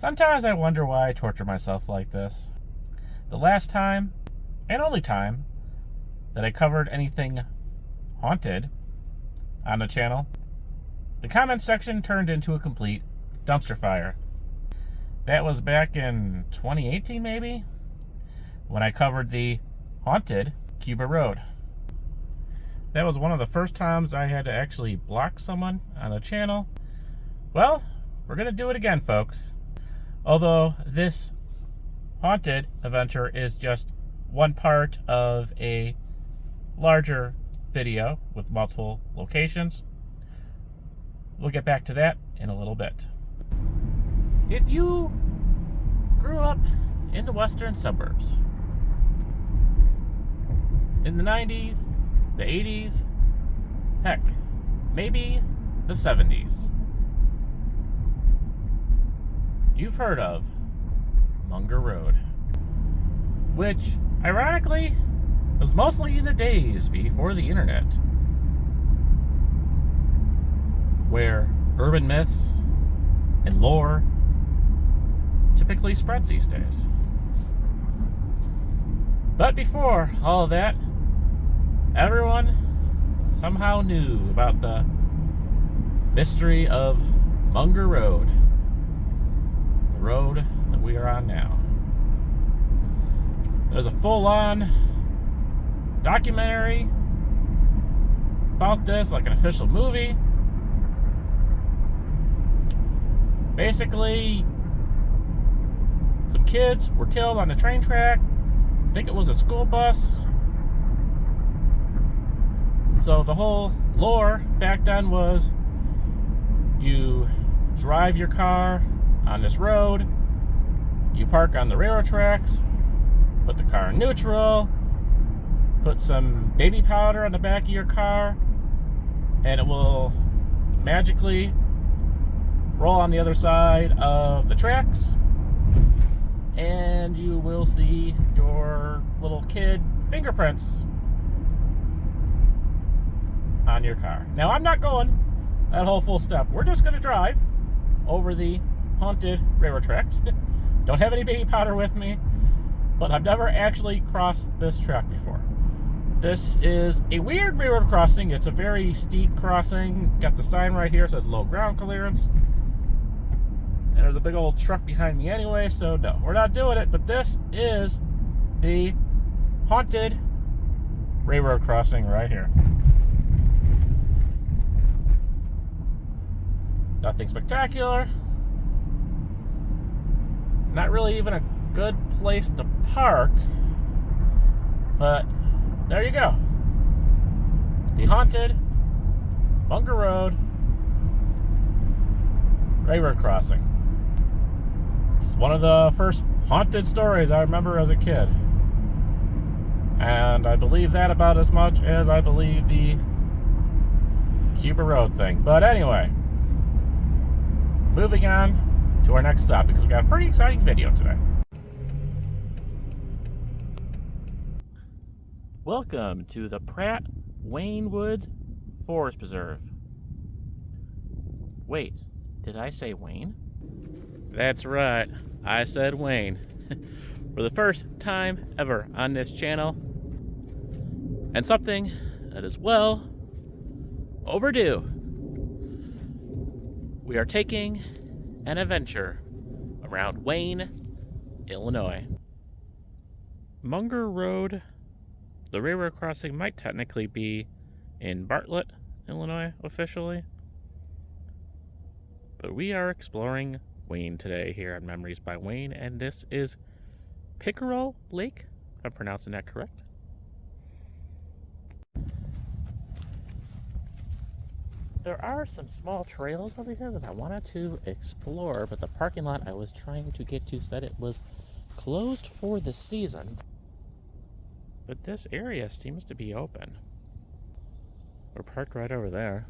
Sometimes I wonder why I torture myself like this. The last time, and only time, that I covered anything haunted on the channel, the comment section turned into a complete dumpster fire. That was back in 2018 maybe, when I covered the haunted Cuba Road. That was one of the first times I had to actually block someone on a channel. Well, we're going to do it again, folks. Although this haunted adventure is just one part of a larger video with multiple locations. We'll get back to that in a little bit. If you grew up in the western suburbs in the 90s, the 80s, heck, maybe the 70s, you've heard of Munger Road, which, ironically, was mostly in the days before the internet, where urban myths and lore typically spreads these days. But before all of that, everyone somehow knew about the mystery of Munger Road, the road that we are on now. There's a full-on documentary about this, like an official movie. Basically, some kids were killed on the train track. I think it was a school bus. And so the whole lore back then was you drive your car on this road, you park on the railroad tracks, put the car in neutral, put some baby powder on the back of your car, and it will magically roll on the other side of the tracks, and you will see your little kid fingerprints on your car. Now, I'm not going that whole full step. We're just going to drive over the haunted railroad tracks. Don't have any baby powder with me, but I've never actually crossed this track before. This is a weird railroad crossing. It's a very steep crossing. Got the sign right here, it says low ground clearance. And there's a big old truck behind me anyway, so no, we're not doing it. But this is the haunted railroad crossing right here. Nothing spectacular. Not really even a good place to park. But there you go. The haunted Munger Road railroad crossing. It's one of the first haunted stories I remember as a kid. And I believe that about as much as I believe the Cuba Road thing. But anyway, moving on to our next stop, because we got a pretty exciting video today. Welcome to the Pratt Waynewood Forest Preserve. Wait, did I say Wayne? That's right, I said Wayne. For the first time ever on this channel. And something that is well overdue. We are taking an adventure around Wayne, Illinois. Munger Road, the railroad crossing, might technically be in Bartlett, Illinois, officially. But we are exploring Wayne today here on Memories by Wayne, and this is Pickerel Lake, if I'm pronouncing that correct. There are some small trails over here that I wanted to explore, but the parking lot I was trying to get to said it was closed for the season. But this area seems to be open. We're parked right over there.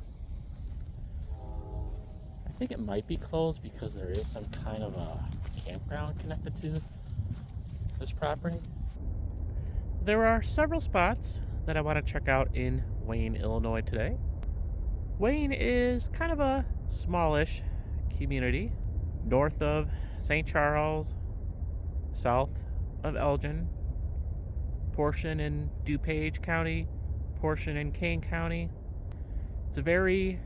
I think it might be closed because there is some kind of a campground connected to this property. There are several spots that I want to check out in Wayne, Illinois today. Wayne is kind of a smallish community north of St. Charles, south of Elgin, portion in DuPage County, portion in Kane County. It's a very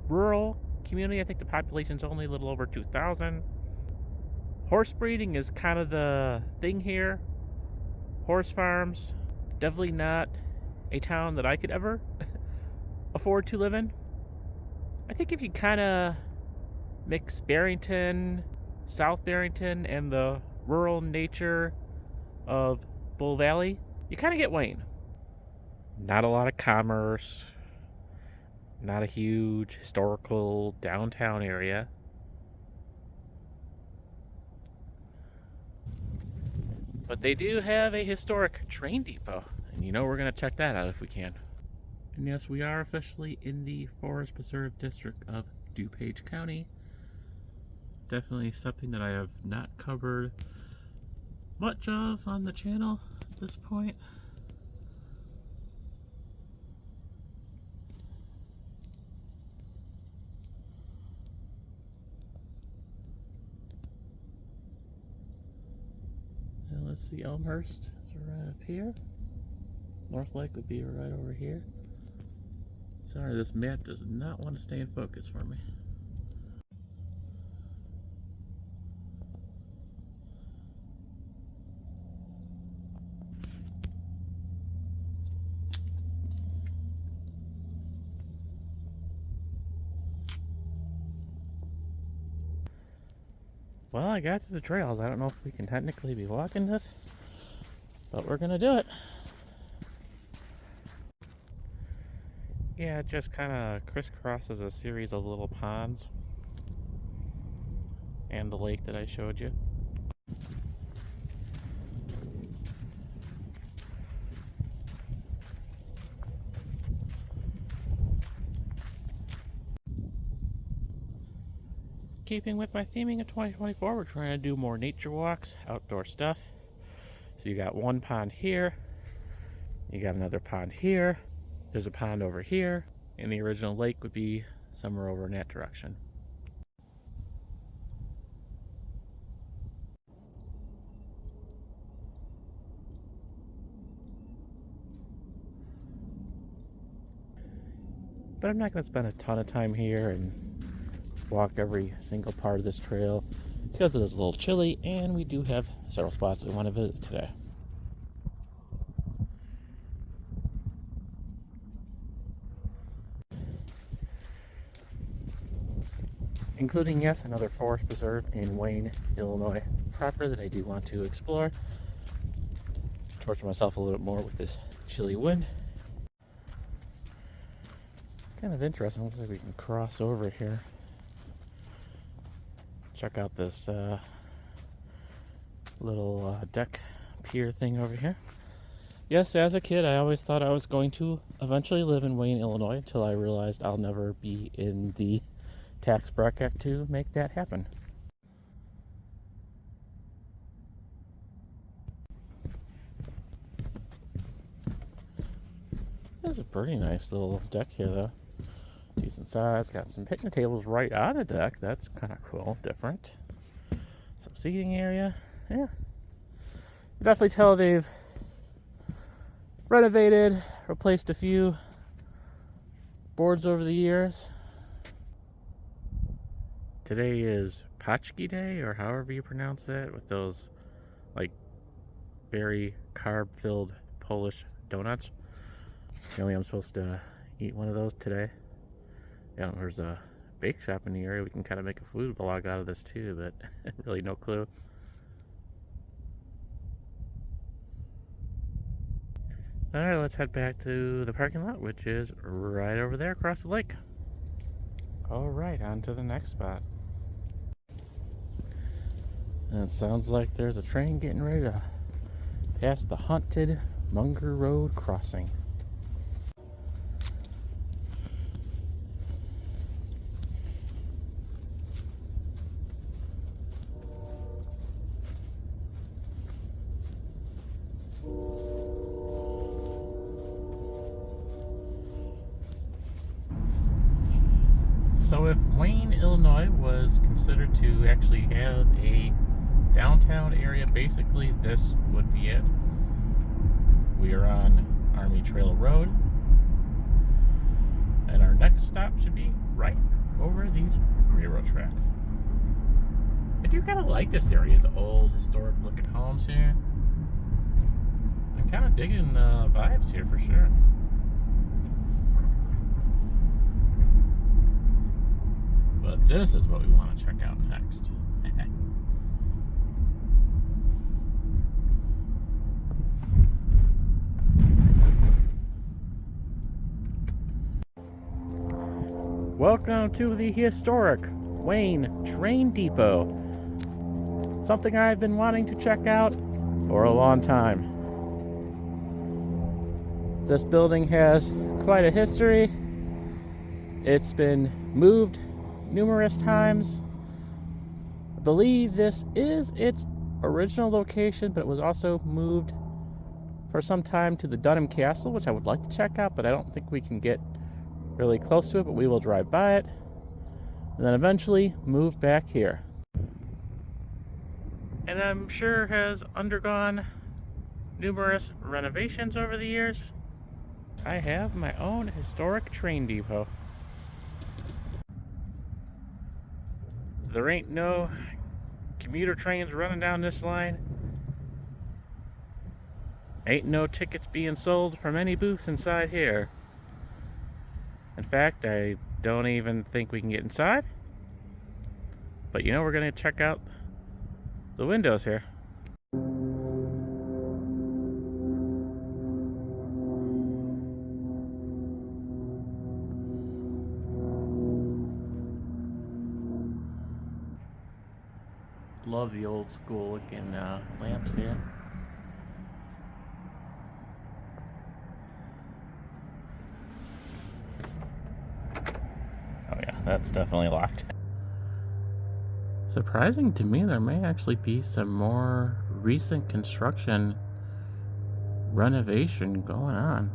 rural community. I think the population's only a little over 2,000. Horse breeding is kind of the thing here. Horse farms, definitely not a town that I could ever afford to live in. I think if you kind of mix Barrington, South Barrington, and the rural nature of Bull Valley, you kind of get Wayne. Not a lot of commerce, not a huge historical downtown area. But they do have a historic train depot, and you know we're going to check that out if we can. And yes, we are officially in the Forest Preserve District of DuPage County. Definitely something that I have not covered much of on the channel at this point. And let's see, Elmhurst is right up here. North Lake would be right over here. Sorry, this map does not want to stay in focus for me. Well, I got to the trails. I don't know if we can technically be walking this, but we're gonna do it. Yeah, it just kind of crisscrosses a series of little ponds and the lake that I showed you. Keeping with my theming of 2024, we're trying to do more nature walks, outdoor stuff. So you got one pond here, you got another pond here, there's a pond over here, and the original lake would be somewhere over in that direction. But I'm not going to spend a ton of time here and walk every single part of this trail because it is a little chilly, and we do have several spots we want to visit today. Including, yes, another forest preserve in Wayne, Illinois proper that I do want to explore. Torture myself a little bit more with this chilly wind. It's kind of interesting. Looks like we can cross over here. Check out this little deck pier thing over here. Yes, as a kid, I always thought I was going to eventually live in Wayne, Illinois, until I realized I'll never be in the tax bracket to make that happen. This is a pretty nice little deck here, though. Decent size. Got some picnic tables right on the deck. That's kind of cool. Different. Some seating area. Yeah. You definitely tell they've renovated, replaced a few boards over the years. Today is Paczki Day, or however you pronounce that, with those, like, very carb-filled Polish donuts. Apparently I'm supposed to eat one of those today. Yeah, there's a bake shop in the area. We can kind of make a food vlog out of this too, but really no clue. Alright, let's head back to the parking lot, which is right over there across the lake. Alright, on to the next spot. And it sounds like there's a train getting ready to pass the haunted Munger Road crossing. So if Wayne, Illinois was considered to actually have a downtown area, basically this would be it. We are on Army Trail Road, and our next stop should be right over these railroad tracks. I do kind of like this area, the old historic looking homes here. I'm kind of digging the vibes here for sure. But this is what we want to check out next. Welcome to the historic Wayne Train Depot. Something I've been wanting to check out for a long time. This building has quite a history. It's been moved numerous times. I believe this is its original location, but it was also moved for some time to the Dunham Castle, which I would like to check out, but I don't think we can get really close to it, but we will drive by it and then eventually move back here. And I'm sure has undergone numerous renovations over the years. I have my own historic train depot. There ain't no commuter trains running down this line. Ain't no tickets being sold from any booths inside here. In fact, I don't even think we can get inside. But you know, we're gonna check out the windows here. Love the old school looking lamps here. Oh yeah, that's definitely locked. Surprising to me, there may actually be some more recent construction renovation going on.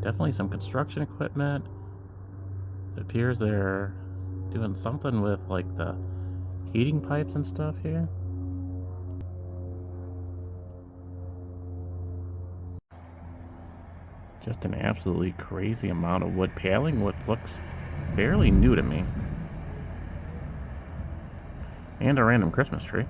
Definitely some construction equipment. It appears they're doing something with like the heating pipes and stuff here. Just an absolutely crazy amount of wood paneling, which looks fairly new to me. And a random Christmas tree.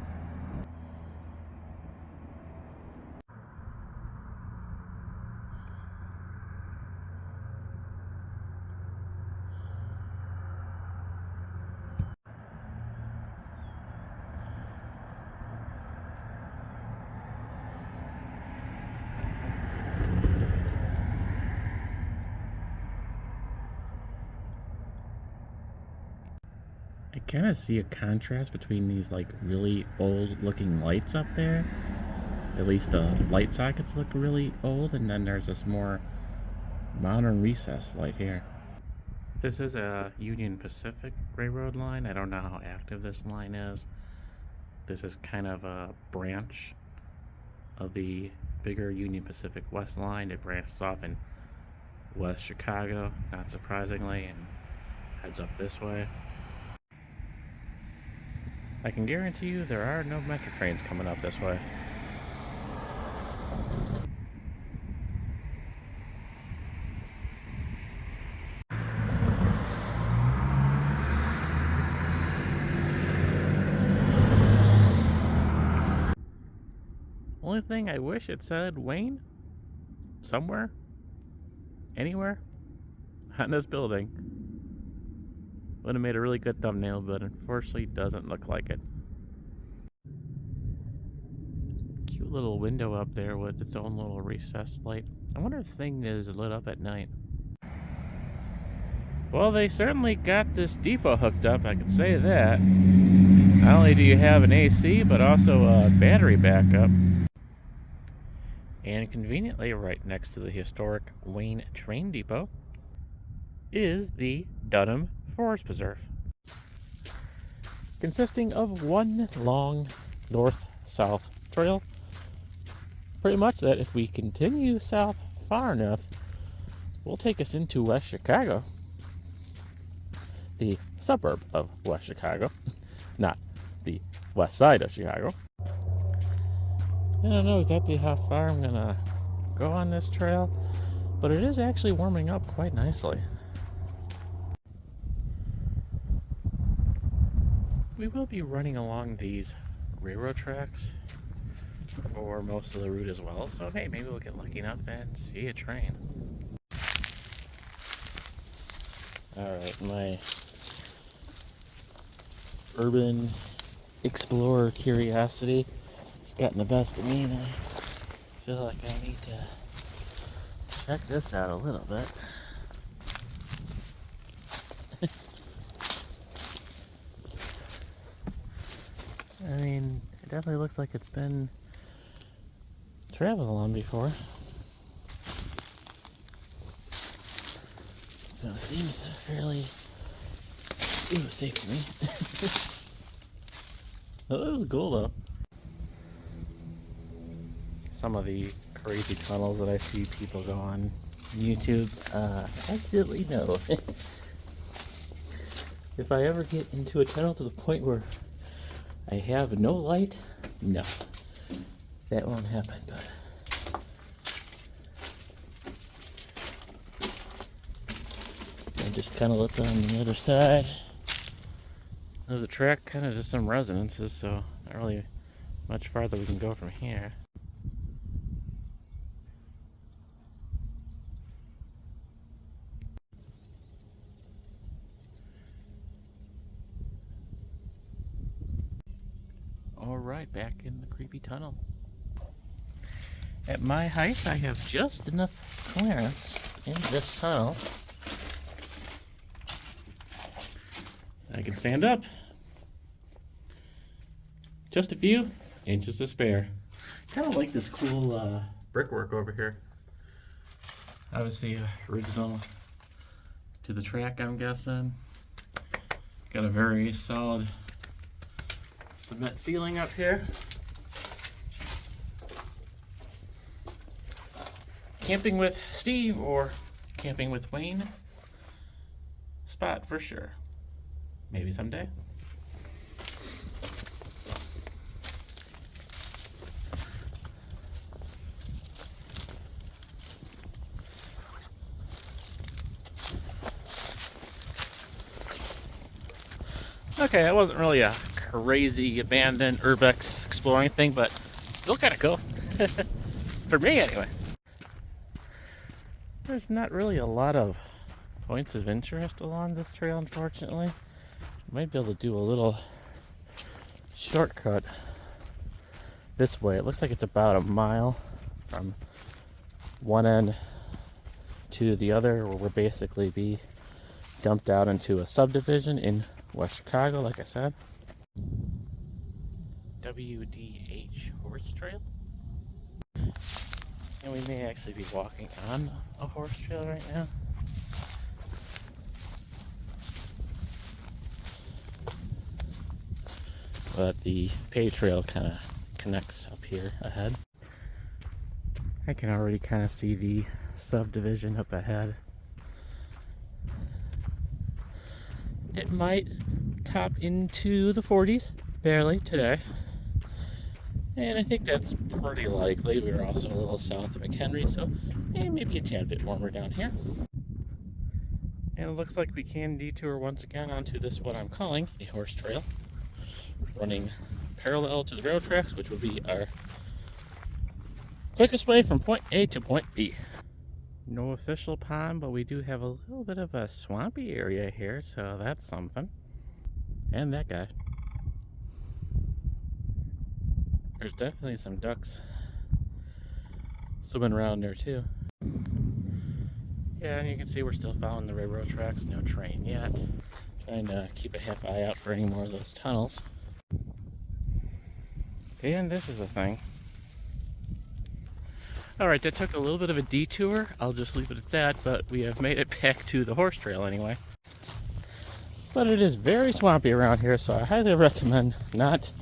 I kind of see a contrast between these like really old looking lights up there. At least the light sockets look really old, and then there's this more modern recessed light here. This is a Union Pacific Railroad line. I don't know how active this line is. This is kind of a branch of the bigger Union Pacific West line. It branches off in West Chicago, not surprisingly, and heads up this way. I can guarantee you there are no metro trains coming up this way. Only thing I wish it said Wayne somewhere, anywhere on this building. Would have made a really good thumbnail, but unfortunately doesn't look like it. Cute little window up there with its own little recessed light. I wonder if the thing is lit up at night. Well, they certainly got this depot hooked up, I can say that. Not only do you have an AC, but also a battery backup. And conveniently, right next to the historic Wayne Train Depot is the Dunham Forest Preserve, consisting of one long north-south trail. Pretty much that if we continue south far enough, will take us into West Chicago. the suburb of West Chicago, not the west side of Chicago. I don't know exactly how far I'm gonna go on this trail, but it is actually warming up quite nicely. We will be running along these railroad tracks for most of the route as well, so hey, maybe we'll get lucky enough and see a train. Alright, my urban explorer curiosity has gotten the best of me, and I feel like I need to check this out a little bit. I mean, it definitely looks like it's been traveled on before. So it seems fairly safe for me. Oh, this is cool though. Some of the crazy tunnels that I see people go on YouTube, absolutely no. If I ever get into a tunnel to the point where I have no light, no, that won't happen, but it just kind of looks on the other side of the track, kind of just some residences, so not really much farther we can go from here. Alright, back in the creepy tunnel. At my height, I have just enough clearance in this tunnel. I can stand up. Just a few inches to spare. Kind of like this cool brickwork over here. Obviously original to the track, I'm guessing. Got a very solid cement ceiling up here. Camping with Steve or camping with Wayne spot for sure. Maybe someday. Okay, that wasn't really a crazy abandoned urbex exploring thing, but still kind of cool. For me, anyway. There's not really a lot of points of interest along this trail, unfortunately. Might be able to do a little shortcut this way. It looks like it's about a mile from one end to the other, where we'll basically be dumped out into a subdivision in West Chicago, like I said. WDH Horse Trail. And we may actually be walking on a horse trail right now. But the pay trail kind of connects up here ahead. I can already kind of see the subdivision up ahead. It might top into the 40s, barely today. And I think that's pretty likely. We're also a little south of McHenry, so maybe a tad bit warmer down here. And it looks like we can detour once again onto this, what I'm calling a horse trail, running parallel to the railroad tracks, which will be our quickest way from point A to point B. No official pond, but we do have a little bit of a swampy area here, so that's something. And that guy. There's definitely some ducks swimming around there too. Yeah, and you can see we're still following the railroad tracks. No train yet. Trying to keep a half eye out for any more of those tunnels. And this is a thing. Alright, that took a little bit of a detour. I'll just leave it at that, but we have made it back to the horse trail anyway. But it is very swampy around here, so I highly recommend not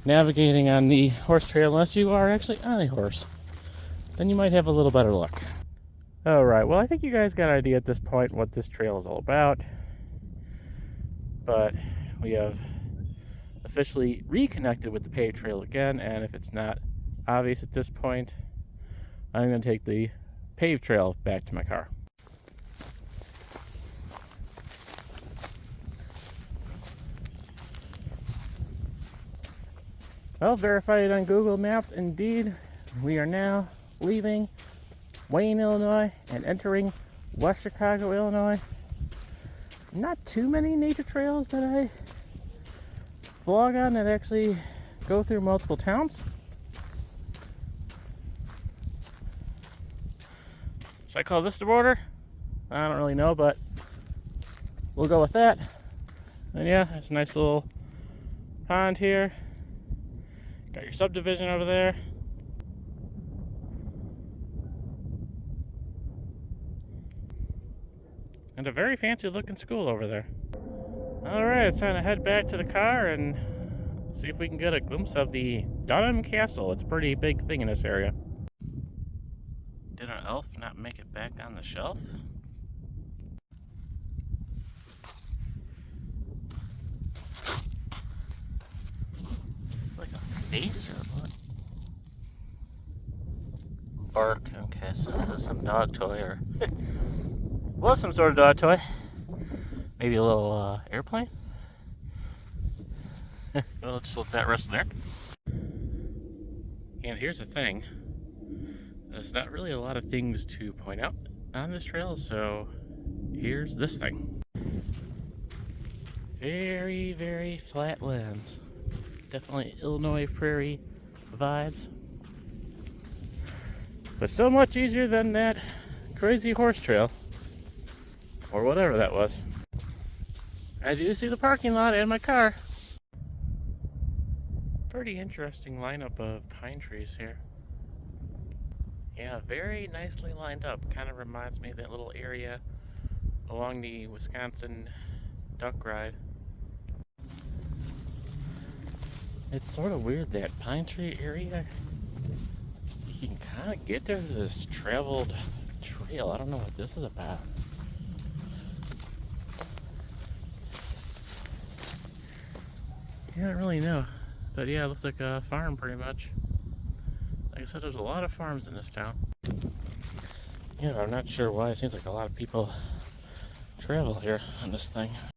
navigating on the horse trail unless you are actually on a horse. Then you might have a little better luck. Alright, well I think you guys got an idea at this point what this trail is all about. but we have officially reconnected with the paved trail again, and if it's not obvious at this point, I'm going to take the paved trail back to my car. Well, verified on Google Maps, indeed, we are now leaving Wayne, Illinois, and entering West Chicago, Illinois. Not too many nature trails that I vlog on that actually go through multiple towns. Should I call this the border? I don't really know, but we'll go with that. And yeah, there's a nice little pond here. Got your subdivision over there. And a very fancy looking school over there. Alright, it's time to head back to the car and see if we can get a glimpse of the Dunham Castle. It's a pretty big thing in this area. Did our elf not make it back on the shelf? Is this like a face or what? Bark. Okay, so this is some dog toy or... well, some sort of dog toy. Maybe a little airplane? Well, let's let that rest there. And here's the thing. There's not really a lot of things to point out on this trail, so here's this thing. Very, very flat lands. Definitely Illinois prairie vibes. But so much easier than that crazy horse trail. Or whatever that was. I do see the parking lot and my car. Pretty interesting lineup of pine trees here. Yeah, very nicely lined up. Kind of reminds me of that little area along the Wisconsin duck ride. It's sort of weird, that pine tree area. You can kind of get to this traveled trail. I don't know what this is about. Yeah, I don't really know. But yeah, it looks like a farm pretty much. Like I said, there's a lot of farms in this town. Yeah, I'm not sure why. It seems like a lot of people travel here on this thing.